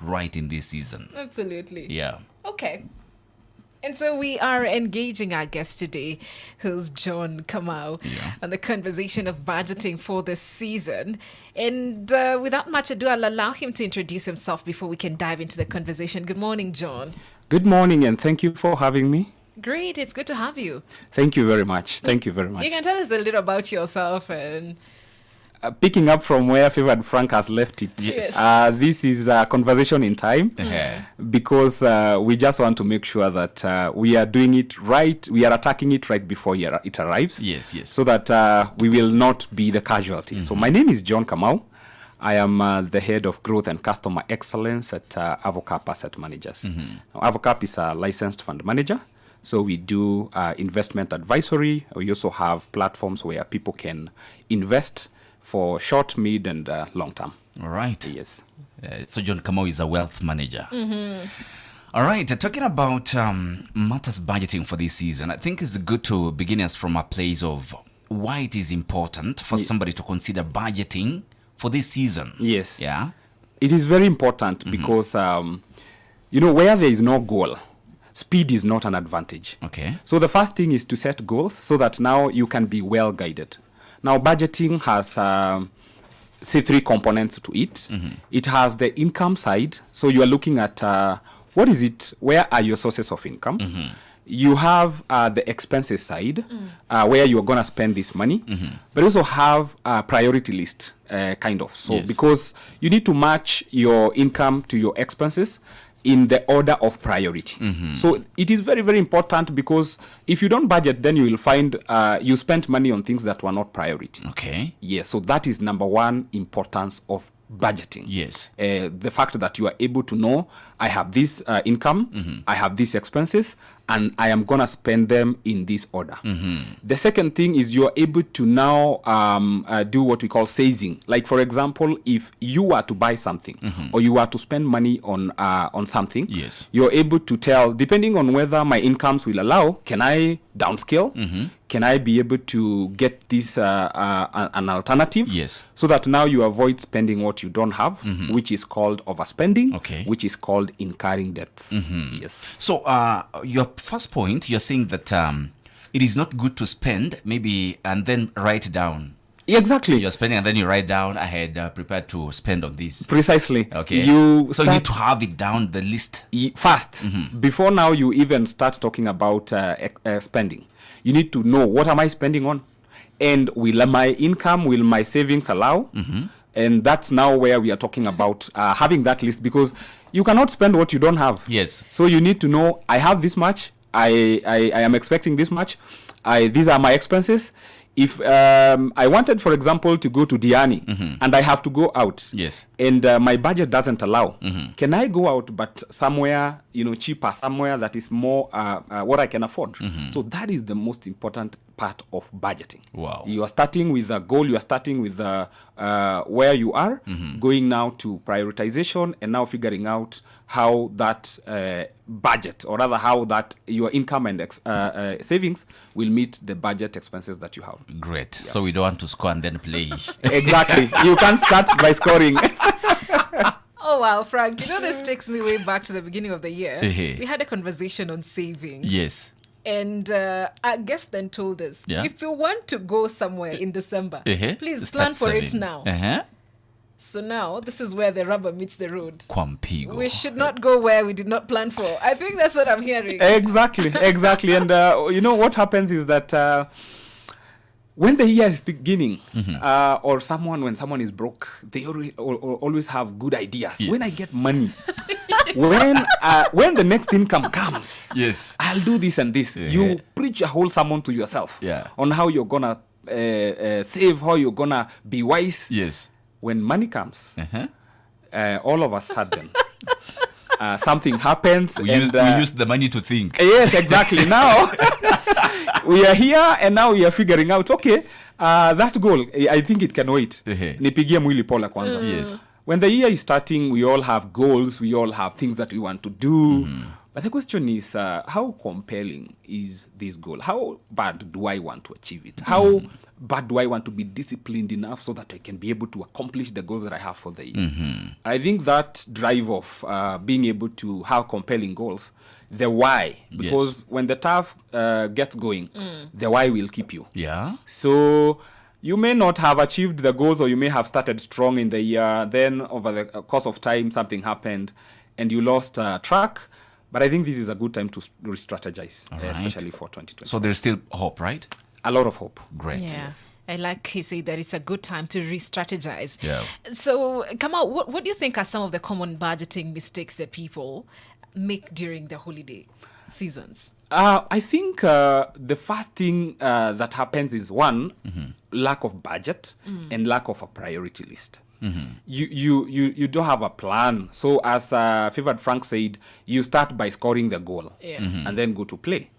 right in this season. Absolutely. Yeah. Okay. And so we are engaging our guest today, who's John Kamau, on the conversation of budgeting for this season. And without much ado, I'll allow him to introduce himself before we can dive into the conversation. Good morning, John. Good morning, and thank you for having me. Great. It's good to have you. Thank you very much. Thank you very much. You can tell us a little about yourself and... Picking up from where Favored Frank has left it, Yes. This is a conversation in time because we just want to make sure that we are doing it right. We are attacking it right before it arrives. Yes. So that we will not be the casualty. So my name is John Kamau. I am the head of growth and customer excellence at Avocap Asset Managers. Now, Avocap is a licensed fund manager. So we do investment advisory. We also have platforms where people can invest for short, mid, and long term. All right. Yes. So John Kamau is a wealth manager. All right. Talking about matters budgeting for this season, I think it's good to begin us from a place of why it is important for somebody to consider budgeting for this season. Yes. Yeah. It is very important because, where there is no goal, speed is not an advantage. Okay. So the first thing is to set goals so that now you can be well guided. Now, budgeting has, say, three components to it. It has the income side. So you are looking at where are your sources of income? You have the expenses side, where you are going to spend this money. But also have a priority list, kind of. So because you need to match your income to your expenses in the order of priority. So it is very, very important because if you don't budget, then you will find you spent money on things that were not priority. Okay. Yes, so that is number one importance of budgeting. Yes. The fact that you are able to know, I have this income, I have these expenses, and I am going to spend them in this order. The second thing is you are able to now do what we call saving. Like, for example, if you were to buy something or you were to spend money on something, you're able to tell, depending on whether my incomes will allow, can I downscale? Can I be able to get this an alternative? Yes. So that now you avoid spending what you don't have, which is called overspending, which is called incurring debts. Yes. So your first point, you're saying that it is not good to spend maybe and then write down. Exactly. You're spending and then you write down, I had prepared to spend on this. Precisely. Okay. So you need to have it down the list. First, before now you even start talking about spending. You need to know, what am I spending on? And will my income, will my savings allow? And that's now where we are talking about having that list, because you cannot spend what you don't have. Yes. So you need to know, I have this much, I am expecting this much, these are my expenses. If I wanted, for example, to go to Diani and I have to go out, and my budget doesn't allow, can I go out but somewhere cheaper, somewhere that is more what I can afford? So that is the most important part of budgeting. Wow. You are starting with a goal, you are starting with where you are, going now to prioritization, and now figuring out how that budget, or rather how that your income and savings will meet the budget expenses that you have. Great. So we don't want to score and then play. Exactly. You can't start by scoring. Oh, wow, Frank. This takes me way back to the beginning of the year. We had a conversation on savings. Yes. And our guest then told us, if you want to go somewhere in December, please plan for it now. So now, this is where the rubber meets the road. Kwampigo. We should not go where we did not plan for. I think that's what I'm hearing. Exactly. And what happens is that when the year is beginning, or when someone is broke, they always have good ideas. When I get money, when the next income comes, I'll do this and this. You preach a whole sermon to yourself on how you're gonna save, how you're gonna be wise. When money comes, all of a sudden, something happens. We use the money to think. Yes, exactly. Now, we are here and now we are figuring out, okay, that goal, I think it can wait. Nipigie mwili pola kwanza. Yes. When the year is starting, we all have goals, we all have things that we want to do. But the question is, how compelling is this goal? How bad do I want to achieve it? How bad do I want to be disciplined enough so that I can be able to accomplish the goals that I have for the year? I think that drive of being able to have compelling goals, the why, because when the tough gets going, the why will keep you. Yeah. So you may not have achieved the goals, or you may have started strong in the year. Then over the course of time, something happened and you lost track. But I think this is a good time to re-strategize, especially for 2020. So there's still hope, right? A lot of hope. Great. Yeah. I like he said that it's a good time to re-strategize. Yeah. So, Kamau, what do you think are some of the common budgeting mistakes that people make during the holiday seasons? I think the first thing that happens is one, lack of budget and lack of a priority list. You don't have a plan. So as Favored Frank said, you start by scoring the goal and then go to play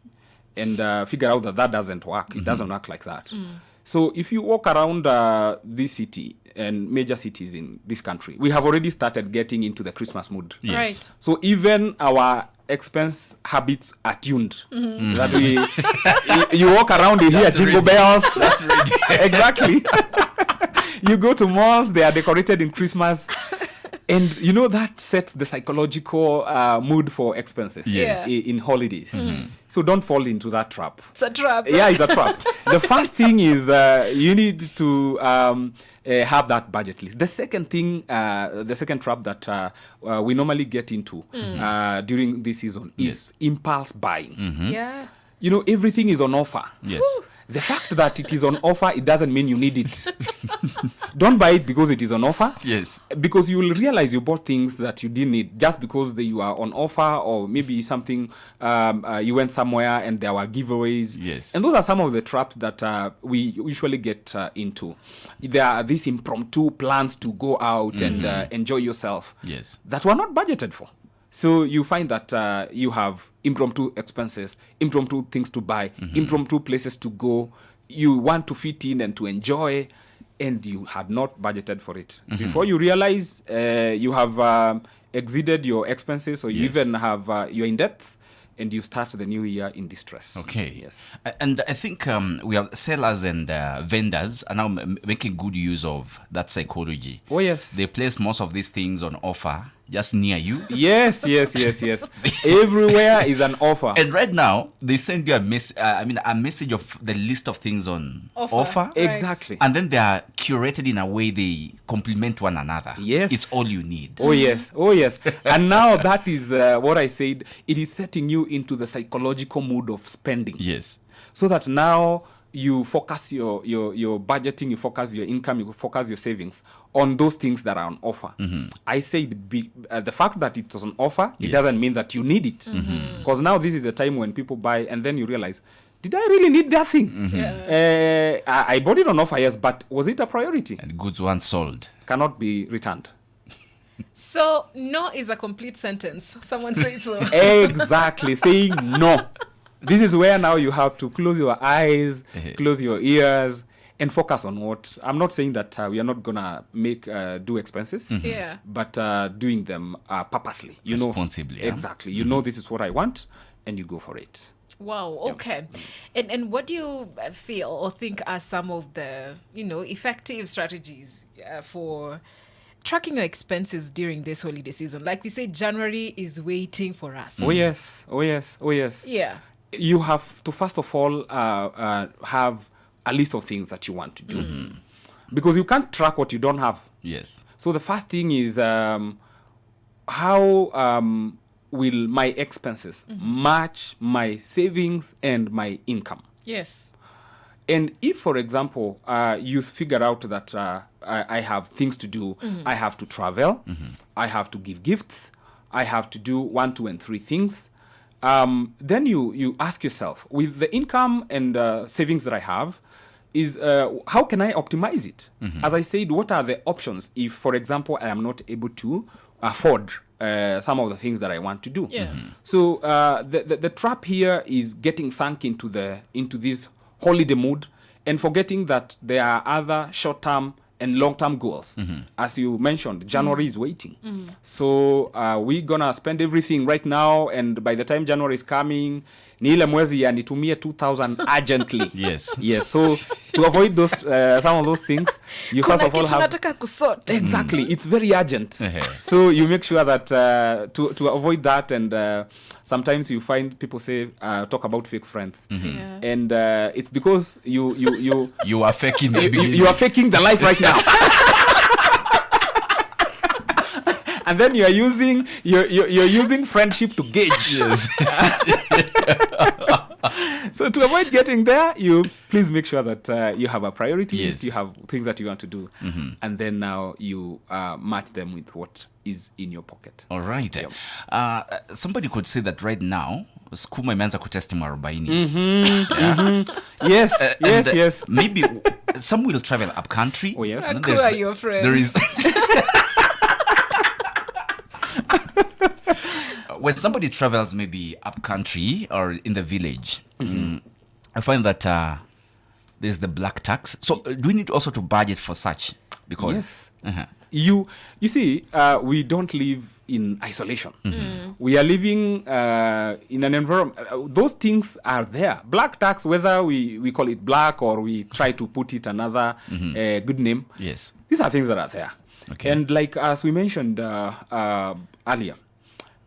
and figure out that doesn't work. It doesn't work like that. So if you walk around this city and major cities in this country, we have already started getting into the Christmas mood. Yes. Right. So even our expense habits are tuned. That we, you walk around, you hear jingle bells. That's Exactly. You go to malls, they are decorated in Christmas. And you know that sets the psychological mood for expenses Yes. in holidays. So don't fall into that trap. It's a trap. Yeah, it's a trap. The first thing is you need to have that budget list. The second thing, the second trap that we normally get into during this season is impulse buying. Yeah. You know, everything is on offer. Yes. The fact that it is on offer, it doesn't mean you need it. Don't buy it because it is on offer. Yes. Because you will realize you bought things that you didn't need just because you are on offer, or maybe something you went somewhere and there were giveaways. Yes. And those are some of the traps that we usually get into. There are these impromptu plans to go out and enjoy yourself. Yes. That were not budgeted for. So you find that you have impromptu expenses, impromptu things to buy, impromptu places to go. You want to fit in and to enjoy, and you had not budgeted for it. Before you realize you have exceeded your expenses, or you even have you're in debt, and you start the new year in distress. Okay. Yes. And I think we have sellers and vendors are now making good use of that psychology. Oh, yes. They place most of these things on offer just near you. Yes. Everywhere is an offer. And right now, they send you a message of the list of things on offer. Right. Exactly. And then they are curated in a way they complement one another. Yes. It's all you need. Oh, yes. And now that is what I said. It is setting you into the psychological mood of spending. Yes. So that now you focus your budgeting, you focus your income, you focus your savings on those things that are on offer. I said the fact that it's on offer, it doesn't mean that you need it. Because now this is the time when people buy and then you realize, did I really need that thing? I bought it on offer, yes, but was it a priority? And goods once sold. Cannot be returned. So, no is a complete sentence. Someone said so. Exactly, saying no. This is where now you have to close your eyes, close your ears, and focus on what. I'm not saying that we are not gonna do expenses, but doing them purposely. You Responsibly, know, yeah. exactly. You know, this is what I want, and you go for it. Wow, okay. And what do you feel or think are some of the, effective strategies for tracking your expenses during this holiday season? Like we say, January is waiting for us. Oh yes. Yeah. You have to first of all have a list of things that you want to do, because you can't track what you don't have. Yes. So the first thing is how will my expenses match my savings and my income? Yes. And if, for example, you figure out that I have things to do, I have to travel, I have to give gifts, I have to do 1, 2, and 3 things, then you ask yourself, with the income and savings that I have, is how can I optimize it? As I said, what are the options if, for example, I am not able to afford some of the things that I want to do? Yeah. So the trap here is getting sunk into this holiday mood and forgetting that there are other short-term and long-term goals. As you mentioned, January is waiting. So we're gonna spend everything right now, and by the time January is coming, ni ile mwezi ya nitumie 2,000 urgently. Yes. Yes. So to avoid those some of those things, you first of all have nataka kusort. exactly. It's very urgent. So you make sure that to avoid that, and sometimes you find people say talk about fake friends, and it's because You are faking you are faking the life right now. And then you're using friendship to gauge. Yes. So to avoid getting there, you please make sure that you have a priority list, Yes. you have things that you want to do, and then now you match them with what is in your pocket. All right. Somebody could say that right now skuma imeanza kutesti mwarobaini. Yes, And, yes. Maybe some will travel up country. Oh, yes. And Who there's are the- your friends? There is when somebody travels maybe up country or in the village, I find that there's the black tax. So do we need also to budget for such? Because Yes. You see, we don't live in isolation. We are living in an environment. Those things are there. Black tax, whether we call it black or we try to put it another good name. Yes. These are things that are there. Okay. And like as we mentioned earlier,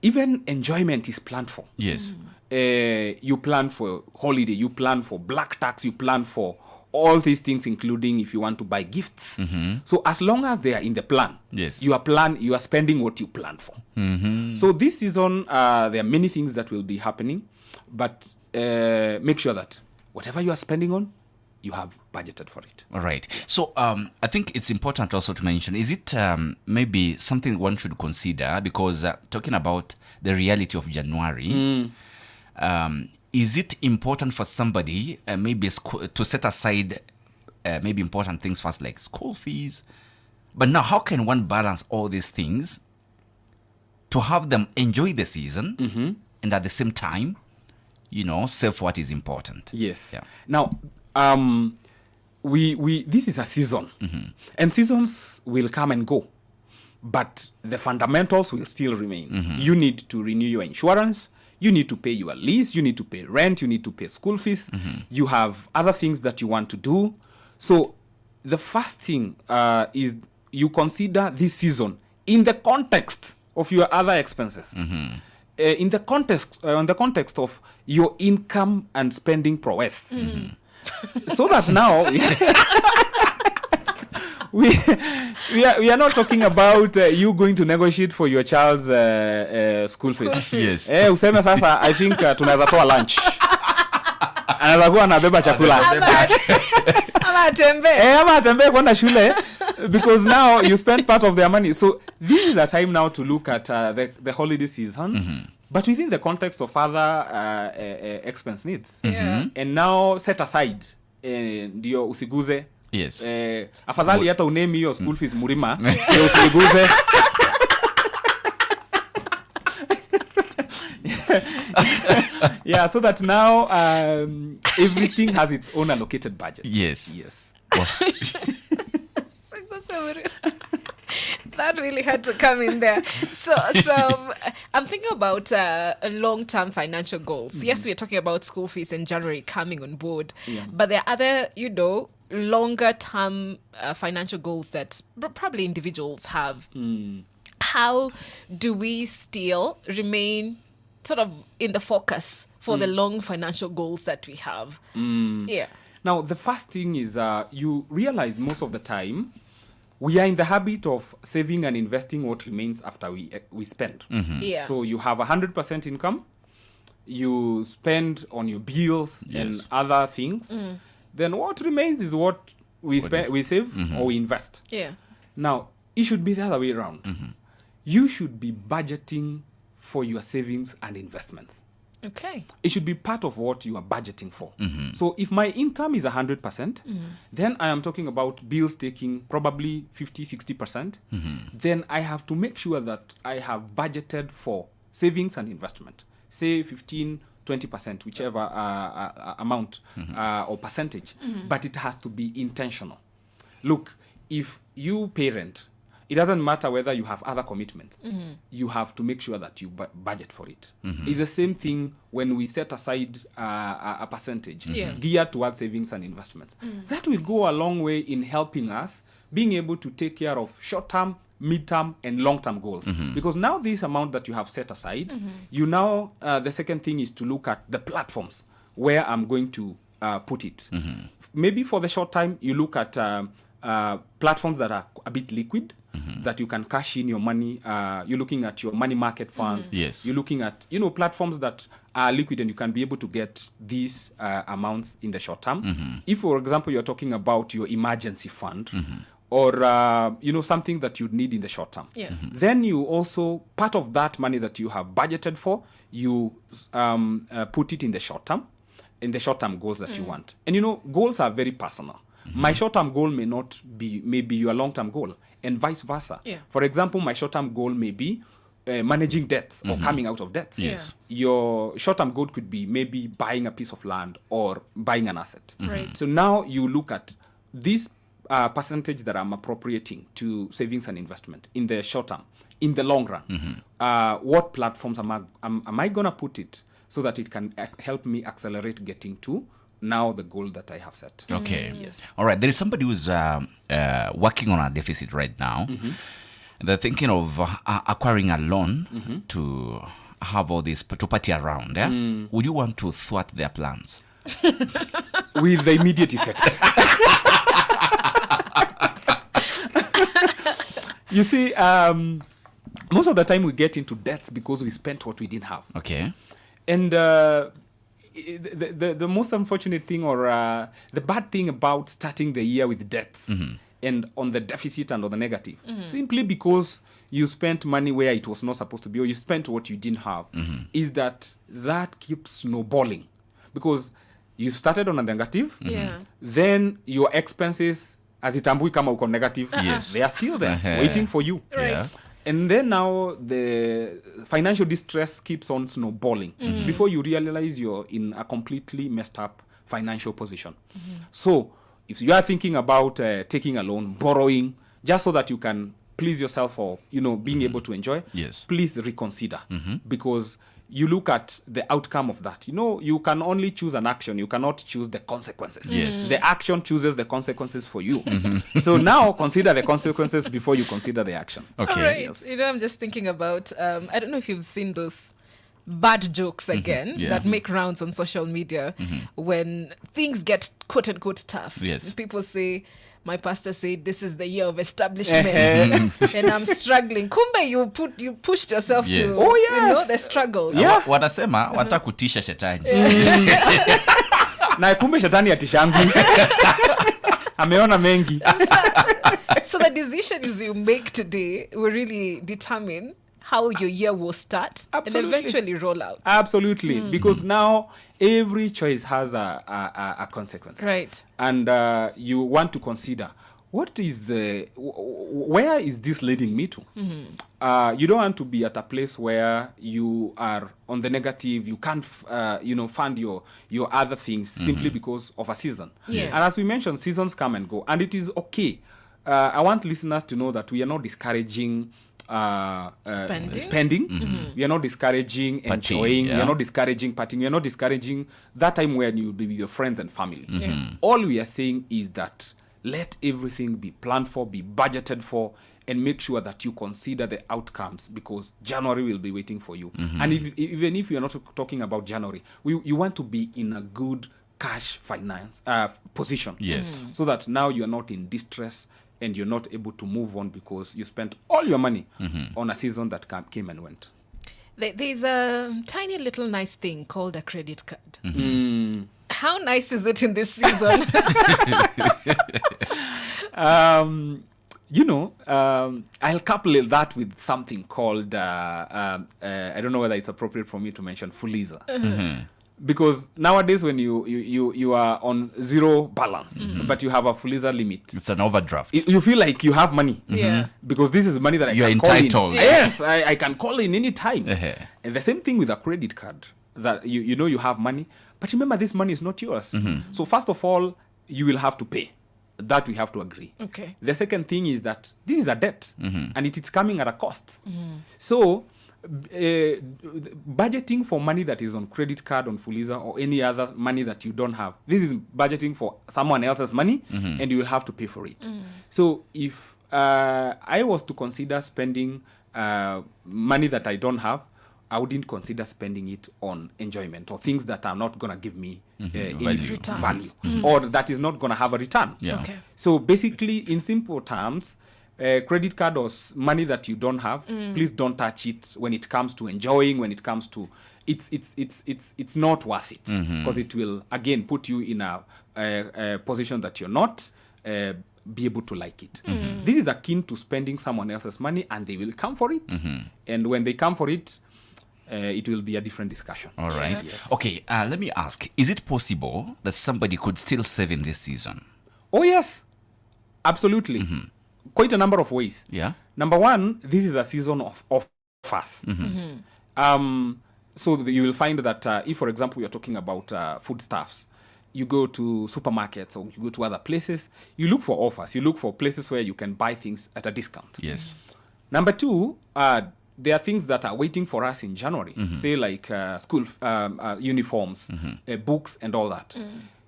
even enjoyment is planned for. Yes. You plan for holiday, you plan for black tax, you plan for all these things, including if you want to buy gifts. So as long as they are in the plan, Yes. you are spending what you plan for. So this season, there are many things that will be happening, but make sure that whatever you are spending on, you have budgeted for it. All right. So I think it's important also to mention, is it maybe something one should consider, because talking about the reality of January, is it important for somebody maybe to set aside maybe important things first, like school fees? But now how can one balance all these things to have them enjoy the season and at the same time, save what is important? Yes. Yeah. Now, we this is a season, and seasons will come and go, but the fundamentals will still remain. You need to renew your insurance. You need to pay your lease. You need to pay rent. You need to pay school fees. You have other things that you want to do. So the first thing is you consider this season in the context of your other expenses. In the context of your income and spending prowess. So that now we are not talking about you going to negotiate for your child's school fees. Yes. Useme sasa, I think tunaweza toa lunch. Anaweza kuwa anabeba chakula. Ama atembe. Ama atembee kwenda shule, because now you spend part of their money. So this is a time now to look at the holiday season, but within the context of other expense needs. And now set aside ndio usiguze. Yes. Afadhali hata unemi hiyo school fees murima ndio usiguze. Yeah, so that now everything has its own allocated budget. Yes. That really had to come in there. So I'm thinking about long-term financial goals. Yes, we're talking about school fees in January coming on board, but there are other, longer-term financial goals that probably individuals have. How do we still remain sort of in the focus for the long financial goals that we have? Yeah. Now, the first thing is you realize most of the time we are in the habit of saving and investing what remains after we spend. Yeah. So you have 100% income, you spend on your bills and other things. Then what remains is what we save or we invest. Yeah. Now, it should be the other way around. You should be budgeting for your savings and investments. Okay. It should be part of what you are budgeting for. So if my income is 100%, then I am talking about bills taking probably 50, 60%. Then I have to make sure that I have budgeted for savings and investment. Say 15, 20%, whichever amount or percentage. But it has to be intentional. Look, if you parent, it doesn't matter whether you have other commitments. You have to make sure that you budget for it. It's the same thing when we set aside a percentage geared towards savings and investments. That will go a long way in helping us being able to take care of short-term, mid-term, and long-term goals. Because now this amount that you have set aside, you now, the second thing is to look at the platforms where I'm going to put it. Maybe for the short time, you look at platforms that are a bit liquid, that you can cash in your money. You're looking at your money market funds. Yes. You're looking at, platforms that are liquid and you can be able to get these amounts in the short term. If, for example, you're talking about your emergency fund, or, something that you need in the short term. Then you also, part of that money that you have budgeted for, you put it in the short term goals that you want. And, goals are very personal. My short-term goal may be your long-term goal, and vice versa. For example, my short-term goal may be managing debts or coming out of debts. Yes. Your short-term goal could be maybe buying a piece of land or buying an asset. Right. So now you look at this percentage that I'm appropriating to savings and investment in the short term, in the long run. What platforms am I going to put it so that it can help me accelerate getting to now the goal that I have set. Okay. Yes. All right. There is somebody who's working on a deficit right now. They're thinking of acquiring a loan to have all this, to party around. Would you want to thwart their plans? With the immediate effect. You see, most of the time we get into debts because we spent what we didn't have. Okay. And the most unfortunate thing, or the bad thing about starting the year with debts and on the deficit and on the negative, simply because you spent money where it was not supposed to be, or you spent what you didn't have, is that keeps snowballing. Because you started on a negative, then your expenses, as itambui kama uko negative, they are still there, waiting for you. Right. Yeah. And then now the financial distress keeps on snowballing. Before you realize you're in a completely messed up financial position. So if you are thinking about taking a loan, borrowing, just so that you can please yourself or, being able to enjoy, please reconsider. Because you look at the outcome of that. You can only choose an action. You cannot choose the consequences. Yes. The action chooses the consequences for you. So now consider the consequences before you consider the action. Okay. All right. Yes. I'm just thinking about, I don't know if you've seen those bad jokes again that make rounds on social media when things get quote unquote tough. Yes. People say, my pastor said this is the year of establishment and I'm struggling. Kumbe you pushed yourself to the struggles. Yeah. Wanasema wanataka kutisha shetani. Na kumbe shetani atishangu. Ameona mengi. So the decisions you make today will really determine how your year will start and eventually roll out. Absolutely. Because now every choice has a consequence. Right. And you want to consider, where is this leading me to? You don't want to be at a place where you are on the negative, you can't, fund your other things simply because of a season. Yes. And as we mentioned, seasons come and go, and it is okay. I want listeners to know that we are not discouraging spending. We are not discouraging enjoying. We are not discouraging partying. We are not discouraging that time when you'll be with your friends and family. All we are saying is that let everything be planned for, be budgeted for, and make sure that you consider the outcomes, because January will be waiting for you. And even if you're not talking about January, you want to be in a good cash finance position. Yes. So that now you're not in distress and you're not able to move on because you spent all your money on a season that came and went. There's a tiny little nice thing called a credit card. How nice is it in this season? I'll couple that with something called, I don't know whether it's appropriate for me to mention, Fuliza. Because nowadays when you are on zero balance, but you have a Fuliza limit, It's an overdraft. you feel like you have money. Because this is money that You're can call entitled. in. Yes, I can call in any time. And the same thing with a credit card, that you have money, but remember this money is not yours. So first of all, you will have to pay. That we have to agree. Okay. The second thing is that this is a debt, and it is coming at a cost. So, budgeting for money that is on credit card, on Fuliza, or any other money that you don't have, this is budgeting for someone else's money, and you will have to pay for it. So, if I was to consider spending money that I don't have, I wouldn't consider spending it on enjoyment or things that are not going to give me any value, or that is not going to have a return. Yeah. Okay. So basically, in simple terms, credit card or money that you don't have, please don't touch it when it comes to enjoying, when it comes to it's not worth it, because it will again put you in a position that you're not be able to like it. This is akin to spending someone else's money, and they will come for it. And when they come for it, it will be a different discussion. All right. Yes. Okay, let me ask, is it possible that somebody could still save in this season? Oh, yes. Absolutely. Quite a number of ways. Yeah. Number one, this is a season of offers. So you will find that if, for example, you're talking about foodstuffs, you go to supermarkets or you go to other places, you look for offers. You look for places where you can buy things at a discount. Yes. Number two, there are things that are waiting for us in January, say like school uniforms, books, and all that.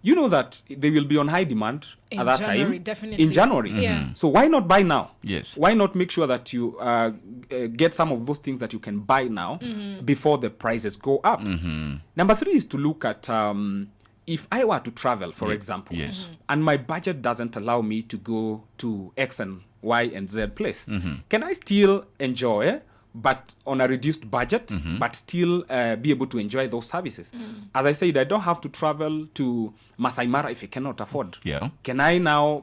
You know that they will be on high demand In at that January, time. definitely. In January. Yeah. So why not buy now? Yes. Why not make sure that you get some of those things that you can buy now before the prices go up? Number three is to look at if I were to travel, for example, Yes. and my budget doesn't allow me to go to X and Y and Z place, can I still enjoy, but on a reduced budget, but still be able to enjoy those services? As I said, I don't have to travel to Masai Mara if I cannot afford. Yeah. Can I now,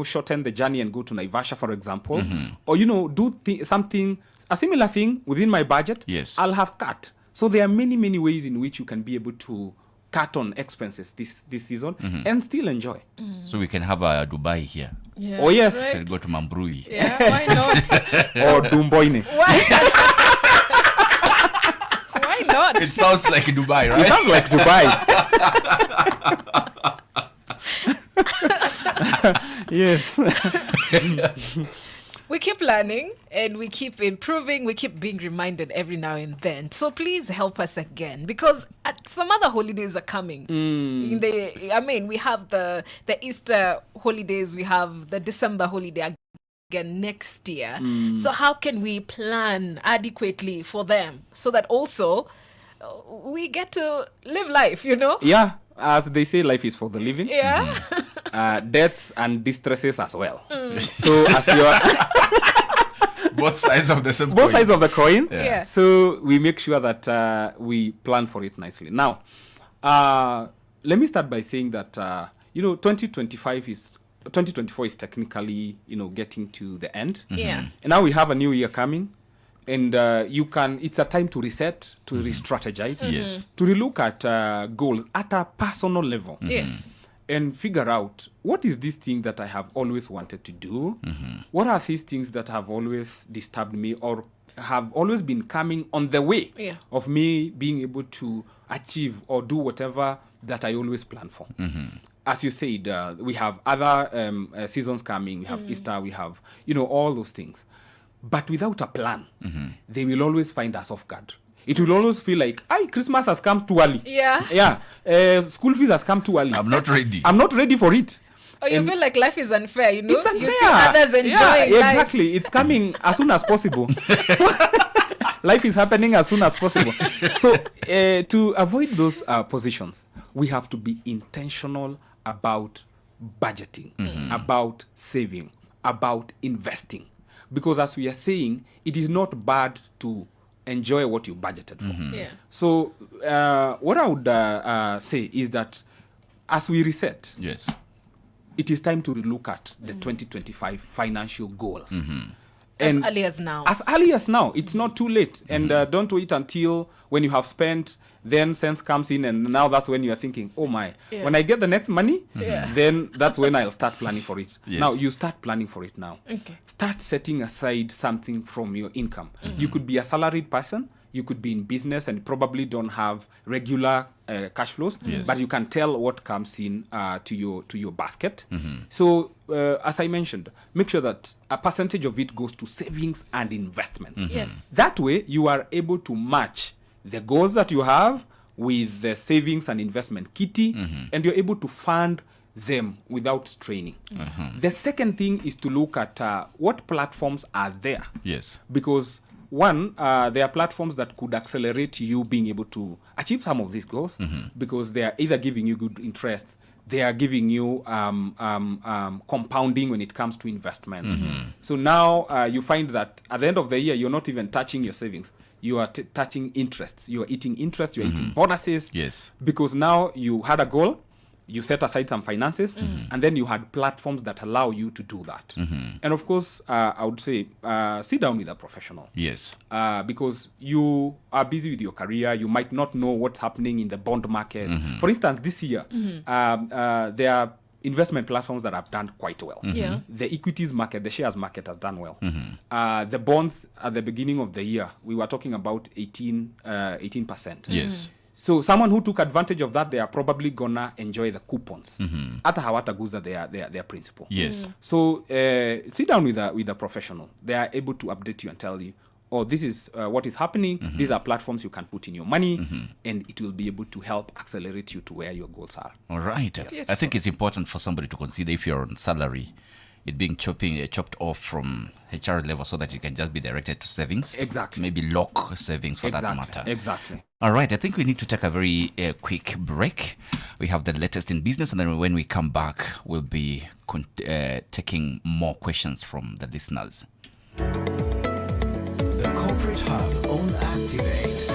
shorten the journey and go to Naivasha, for example? Or, do something, a similar thing within my budget? Yes. I'll have cut. So there are many, many ways in which you can be able to cut on expenses this season and still enjoy. So we can have a Dubai here. Yeah. Oh, yes. Right. Can go to Mambrui. Yeah, why not? Or Dumboine. Why not? It sounds like Dubai, It right? sounds like Dubai. Yes. We keep learning and we keep improving. We keep being reminded every now and then. So please help us again, because some other holidays are coming. We have the Easter holidays. We have the December holiday again next year. So how can we plan adequately for them so that also we get to live life, Yeah. As they say, life is for the living. Yeah. Deaths and distresses as well. So as you're Both sides of the same both coin. sides of the coin. Yeah. So we make sure that we plan for it nicely. Now, let me start by saying that 2024 is technically getting to the end. Yeah. And now we have a new year coming, and it's a time to reset, to re-strategize, Yes. to relook at goals at a personal level. Yes. And figure out, what is this thing that I have always wanted to do? What are these things that have always disturbed me or have always been coming on the way of me being able to achieve or do whatever that I always plan for? As you said, we have other seasons coming. We have Easter. We have, all those things. But without a plan, they will always find us off guard. It will always feel like, Christmas has come too early. Yeah. Yeah. School fees has come too early. I'm not ready. I'm not ready for it. Or you feel like life is unfair, It's unfair. You see others enjoying life. Exactly. It's coming as soon as possible. So life is happening as soon as possible. So to avoid those positions, we have to be intentional about budgeting, about saving, about investing. Because as we are saying, it is not bad to enjoy what you budgeted for. Yeah. So what I would say is that as we reset, Yes. it is time to relook at the 2025 financial goals. As early as now. As early as now. It's not too late. And don't wait until when you have spent, then sense comes in, and now that's when you are thinking, oh my, when I get the next money, then that's when I'll start planning for it. Yes. Now, you start planning for it now. Okay. Start setting aside something from your income. You could be a salaried person. you could be in business and probably don't have regular cash flows, but you can tell what comes in to your basket. So as I mentioned, make sure that a percentage of it goes to savings and investments. Yes. That way you are able to match the goals that you have with the savings and investment kitty, and you're able to fund them without straining. The second thing is to look at what platforms are there. Yes. Because one, there are platforms that could accelerate you being able to achieve some of these goals, because they are either giving you good interest, they are giving you compounding when it comes to investments. So now you find that at the end of the year, you're not even touching your savings. You are touching interests. You are eating interest. You are eating bonuses. Yes. Because now you had a goal, you set aside some finances, and then you had platforms that allow you to do that. And of course, I would say sit down with a professional. Yes. Because you are busy with your career, you might not know what's happening in the bond market. For instance, this year, there are investment platforms that have done quite well. Yeah. The equities market, the shares market has done well. The bonds at the beginning of the year, we were talking about 18%. Yes. So someone who took advantage of that, they are probably gonna enjoy the coupons. Hata hawataguza their principal. Yes. So sit down with a professional. They are able to update you and tell you, oh, this is what is happening. These are platforms you can put in your money, and it will be able to help accelerate you to where your goals are. All right. I think it's important for somebody to consider, if you're on salary, it being chopped off from HR level so that it can just be directed to savings. Exactly. Maybe lock savings for that matter. Exactly. All right. I think we need to take a very quick break. We have the latest in business, and then when we come back, we'll be taking more questions from the listeners. The Corporate Hub on Activate.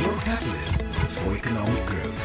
Your catalyst for economic growth.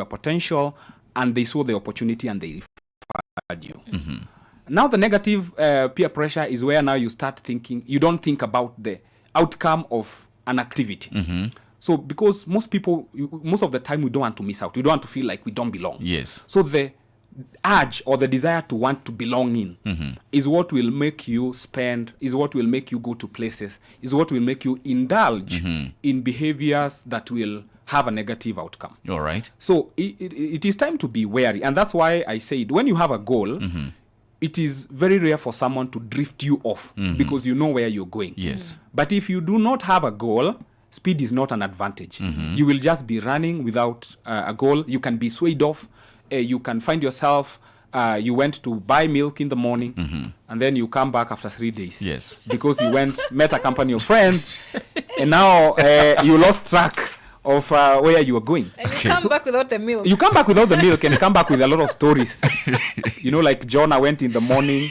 your potential, and they saw the opportunity and they referred you. Now the negative peer pressure is where now you start thinking, you don't think about the outcome of an activity. So because most of the time we don't want to miss out. We don't want to feel like we don't belong. Yes. So the urge or the desire to want to belong in is what will make you spend, is what will make you go to places, is what will make you indulge in behaviors that will have a negative outcome. All right. So it is time to be wary. And that's why I said when you have a goal, it is very rare for someone to drift you off because you know where you're going. Yes. But if you do not have a goal, speed is not an advantage. You will just be running without a goal. You can be swayed off. You can find yourself, you went to buy milk in the morning, and then you come back after 3 days. Yes. Because you met a company of friends, and now you lost track of where you were going. And you come back without the milk. You come back without the milk and come back with a lot of stories. Like John, I went in the morning.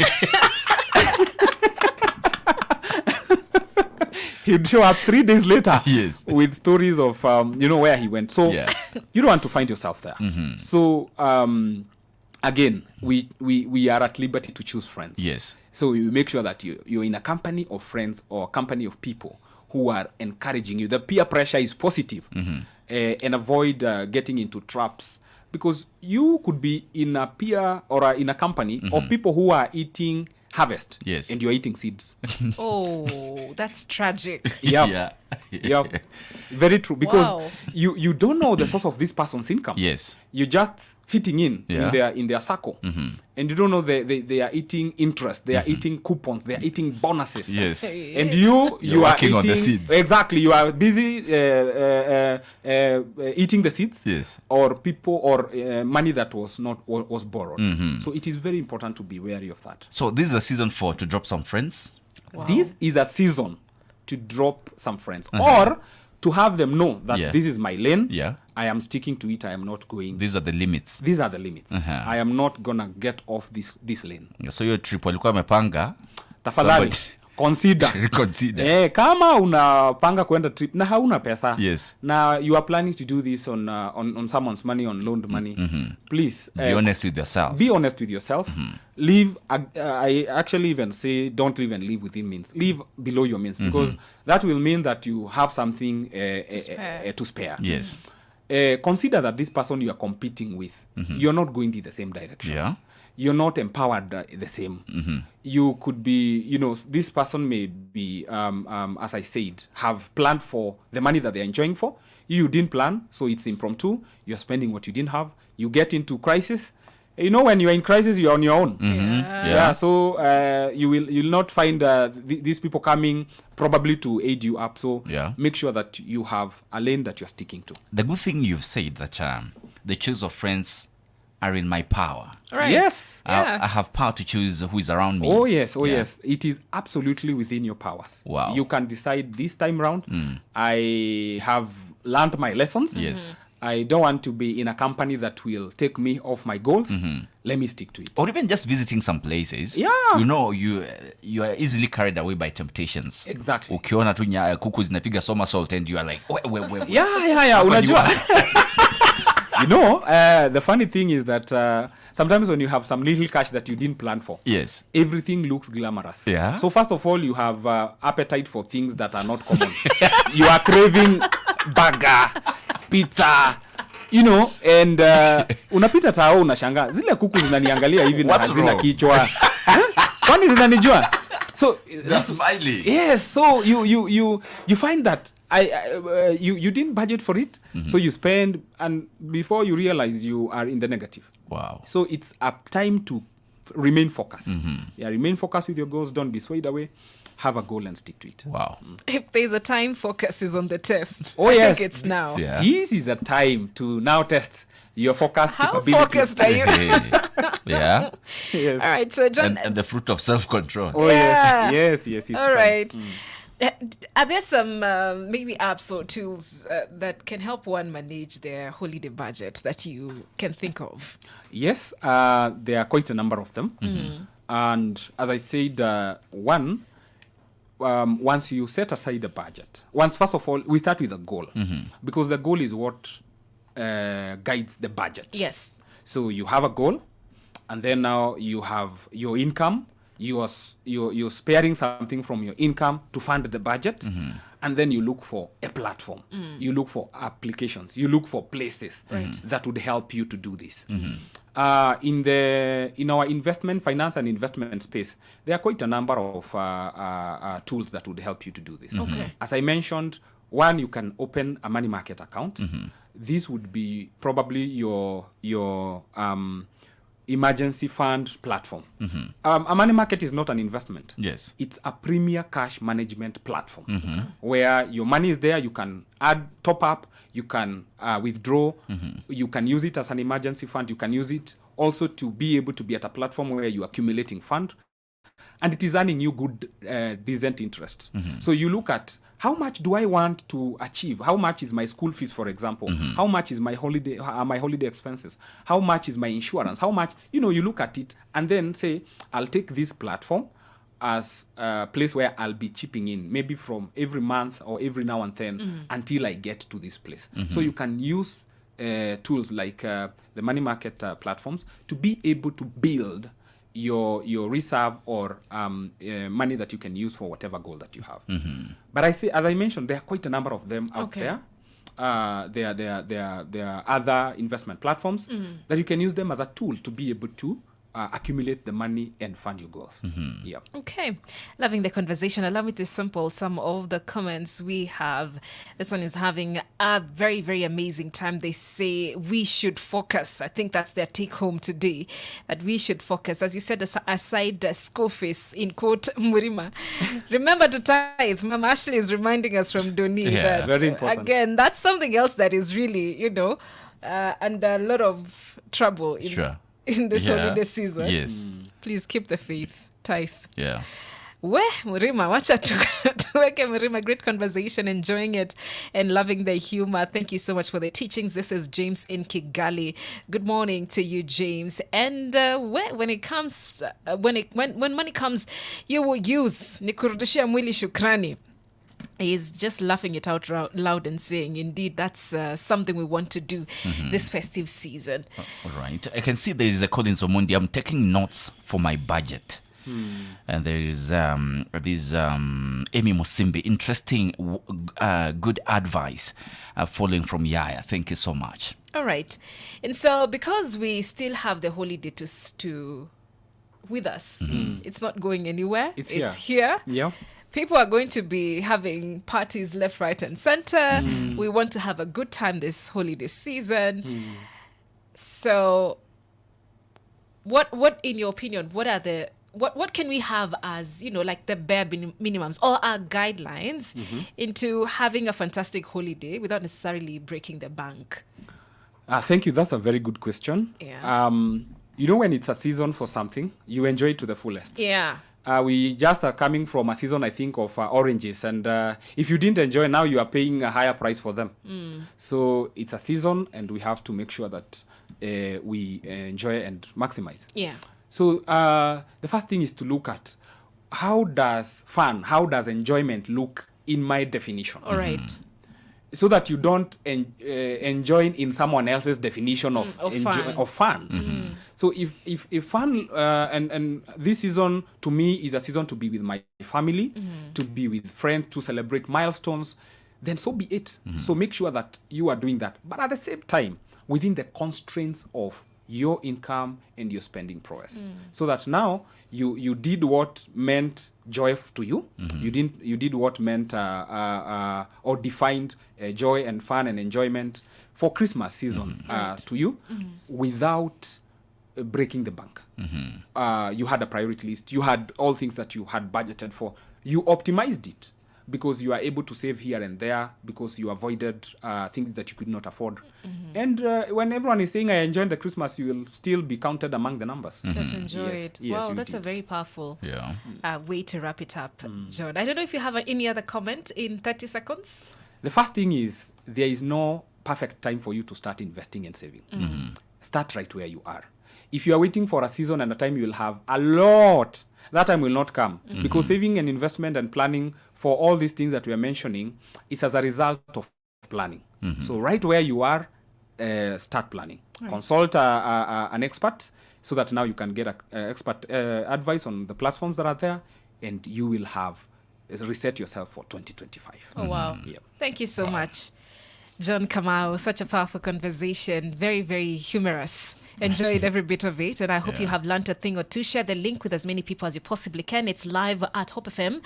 He'd show up 3 days later with stories of, where he went. So you don't want to find yourself there. So, again, we are at liberty to choose friends. Yes. So you make sure that you're in a company of friends or a company of people who are encouraging you. The peer pressure is positive. And avoid getting into traps. Because you could be in a peer or in a company of people who are eating harvest. Yes. And you're eating seeds. Oh, that's tragic. Yeah. Very true. Because you don't know the source of this person's income. Yes. You're just fitting in their circle. And you don't know they are eating interest, they are eating coupons, they are eating bonuses. Yes. And you are working eating on the seeds. Exactly. You are busy eating the seeds. Yes. Or people or money that was borrowed. So it is very important to be wary of that. So this is a season to drop some friends. Wow. This is a season to drop some friends or to have them know that this is my lane. Yeah. I am sticking to it. I am not going. These are the limits. These are the limits. I am not gonna get off this lane. So your trip walikuwa amepanga. Tafadhali consider. Kama unapanga kwenda trip na hauna pesa. Yes. Now you are planning to do this on someone's money, on loaned money. Please be honest with yourself. Be honest with yourself. Live. I actually even say don't even live within means. Live below your means because that will mean that you have something to spare. Yes. Consider that this person you are competing with, you're not going in the same direction. Yeah. You're not empowered the same. You could be, this person may be, as I said, have planned for the money that they're enjoying for. You didn't plan, so it's impromptu. You're spending what you didn't have. You get into crisis. When you're in crisis, you're on your own. So you'll not find these people coming probably to aid you up. So make sure that you have a lane that you're sticking to. The good thing you've said that the choice of friends are in my power. Right. Yes. I have power to choose who is around me. Oh, yes. Yes. It is absolutely within your powers. Wow. You can decide this time round. I have learned my lessons. Yes. I don't want to be in a company that will take me off my goals. Let me stick to it. Or even just visiting some places. Yeah. You are easily carried away by temptations. Exactly. Ukiona tu kuku zinapiga somersault and you are like, wait. Yeah. Unajua. The funny thing is that sometimes when you have some little cash that you didn't plan for, yes, everything looks glamorous. Yeah. So first of all, you have appetite for things that are not common. You are craving burger, pizza, and unapita tao unashanga zile kuku zinaniangalia hivi na hazina kichwa. Kwani zinanijua? So that's smiling. Yes, so you find that you didn't budget for it, so you spend, and before you realize you are in the negative. Wow. So it's a time to remain focused. Remain focused with your goals. Don't be swayed away. Have a goal and stick to it. Wow. If there's a time, focus is on the test. Oh, I yes. think it's now. Yeah. This is a time to now test your focus How capabilities. focused are you? Yeah. Yes. All right, so John. And the fruit of self-control. Oh, Yeah. yes. It's All right. Are there some maybe apps or tools that can help one manage their holiday budget that you can think of? Yes, there are quite a number of them. And as I said, once you set aside a budget, first of all, we start with a goal. Because the goal is what guides the budget. Yes. So you have a goal, and then now you have your income. You're sparing something from your income to fund the budget, and then you look for a platform. You look for applications. You look for places that would help you to do this. In our investment finance and investment space, there are quite a number of tools that would help you to do this. Okay. As I mentioned, one, you can open a money market account. This would be probably your emergency fund platform. A money market is not an investment. Yes. It's a premier cash management platform where your money is there. You can add, top up, you can withdraw, you can use it as an emergency fund. You can use it also to be able to be at a platform where you're accumulating fund, and it is earning you good, decent interest. So you look at, how much do I want to achieve? How much is my school fees, for example? How much is my holiday expenses? How much is my insurance? How much, you look at it and then say, I'll take this platform as a place where I'll be chipping in, maybe from every month or every now and then until I get to this place. So you can use tools like the money market platforms to be able to build your reserve or money that you can use for whatever goal that you have. But I say, as I mentioned, there are quite a number of them out there. There are other investment platforms that you can use them as a tool to be able to accumulate the money and fund your goals. Yeah. Okay. Loving the conversation. Allow me to sample some of the comments we have. This one is having a very, very amazing time. They say we should focus. I think that's their take home today, that we should focus. As you said, aside school fees, in quote, Murima. Remember to tithe. Mama Ashley is reminding us from Doni. Yeah. That, Very important. Again, that's something else that is really, under a lot of trouble in this holiday season. Yes. Please keep the faith. Tithe. Yeah. Murima, wacha tuweke Murima. Great conversation, enjoying it and loving the humor. Thank you so much for the teachings. This is James in Kigali. Good morning to you, James. And when it comes, when money comes, you will use nikurudishia mwili shukrani. He's just laughing it out loud and saying, indeed, that's something we want to do this festive season. All right. I can see there is a Collins Omondi. I'm taking notes for my budget. And there is this Amy Musimbi. Interesting, good advice following from Yaya. Thank you so much. All right. And so because we still have the holiday to with us, it's not going anywhere. It's here. Yeah. People are going to be having parties left, right, and center. We want to have a good time this holiday season. So, what in your opinion, what can we have as, like the bare minimums or our guidelines into having a fantastic holiday without necessarily breaking the bank? Thank you. That's a very good question. Yeah. When it's a season for something, you enjoy it to the fullest. Yeah. We just are coming from a season, I think, of oranges. And if you didn't enjoy, now you are paying a higher price for them. So it's a season, and we have to make sure that we enjoy and maximize. Yeah. So the first thing is to look at how does enjoyment look in my definition. All right. So that you don't enjoy in someone else's definition of fun. So if fun and this season to me is a season to be with my family, to be with friends, to celebrate milestones, then so be it. So make sure that you are doing that, but at the same time within the constraints of your income and your spending prowess, so that now you did what meant joy to you. You did what meant or defined joy and fun and enjoyment for Christmas season to you, without breaking the bank. You had a priority list. You had all things that you had budgeted for. You optimized it because you are able to save here and there, because you avoided things that you could not afford. And when everyone is saying I enjoyed the Christmas, you will still be counted among the numbers. That enjoyed. Yes, Wow, that's a very powerful way to wrap it up, John. I don't know if you have any other comment in 30 seconds. The first thing is, there is no perfect time for you to start investing and saving. Start right where you are. If you are waiting for a season and a time you will have a lot, that time will not come. Because saving and investment and planning for all these things that we are mentioning is as a result of planning. So right where you are, start planning. Consult an expert so that now you can get expert advice on the platforms that are there, and you will have reset yourself for 2025. Oh, wow. Yeah. Thank you so much, John Kamau. Such a powerful conversation. Very, very humorous. Enjoyed every bit of it. And I hope you have learned a thing or two. Share the link with as many people as you possibly can. It's live at Hope FM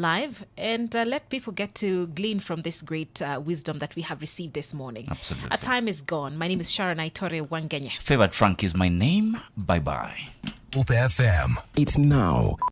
Live. And let people get to glean from this great wisdom that we have received this morning. Absolutely. Our time is gone. My name is Sharon Aitore Wangenye. Favored Frank is my name. Bye-bye. Hope FM. It's now